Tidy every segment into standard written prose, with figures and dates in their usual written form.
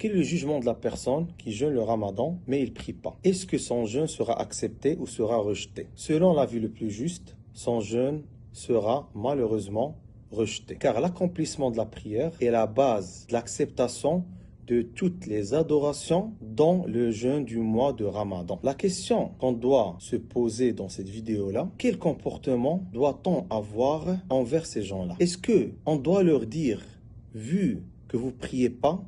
Quel est le jugement de la personne qui jeûne le ramadan mais il ne prie pas? Est-ce que son jeûne sera accepté ou sera rejeté? Selon l'avis le plus juste, son jeûne sera malheureusement rejeté. Car l'accomplissement de la prière est la base de l'acceptation de toutes les adorations dans le jeûne du mois de Ramadan. La question qu'on doit se poser dans cette vidéo-là, quel comportement doit-on avoir envers ces gens-là? Est-ce qu'on doit leur dire, vu que vous ne priez pas,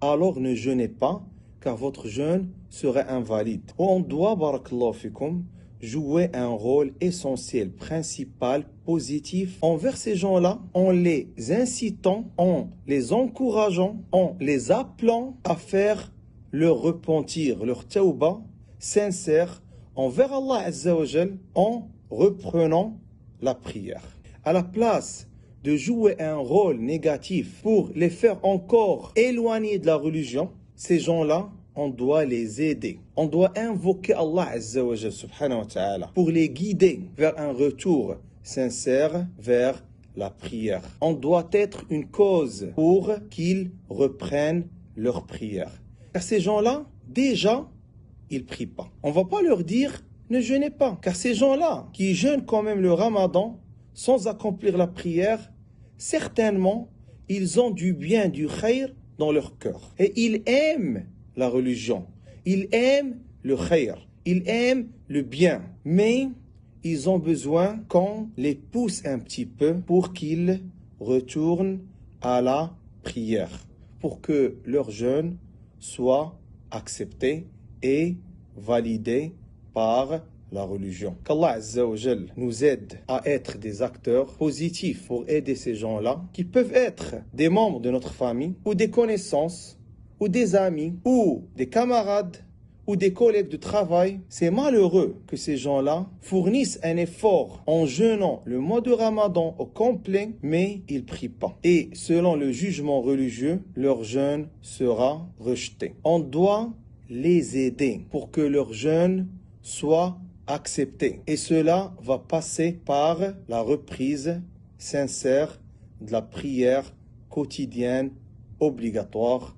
alors ne jeûnez pas, car votre jeûne serait invalide? Ou on doit, barakallahu fikum, jouer un rôle essentiel, principal, positif envers ces gens-là, en les incitant, en les encourageant, en les appelant à faire leur repentir, leur tawba sincère envers Allah Azza wa Jal, en reprenant la prière. À la place de jouer un rôle négatif pour les faire encore éloigner de la religion, ces gens-là, on doit les aider. On doit invoquer Allah Azza wa Jal subhanahu wa ta'ala pour les guider vers un retour sincère vers la prière. On doit être une cause pour qu'ils reprennent leur prière. Car ces gens-là, déjà, ils ne prient pas. On ne va pas leur dire ne jeûnez pas. Car ces gens-là qui jeûnent quand même le ramadan sans accomplir la prière, certainement, ils ont du bien, du khayr dans leur cœur. Et ils aiment la religion. Ils aiment le khayr. Ils aiment le bien. Mais ils ont besoin qu'on les pousse un petit peu pour qu'ils retournent à la prière. Pour que leur jeûne soit accepté et validé par la religion. Qu'Allah Azza wa Jal nous aide à être des acteurs positifs pour aider ces gens-là qui peuvent être des membres de notre famille ou des connaissances ou des amis, ou des camarades, ou des collègues de travail. C'est malheureux que ces gens-là fournissent un effort en jeûnant le mois de Ramadan au complet, mais ils ne prient pas. Et selon le jugement religieux, leur jeûne sera rejeté. On doit les aider pour que leur jeûne soit accepté. Et cela va passer par la reprise sincère de la prière quotidienne obligatoire.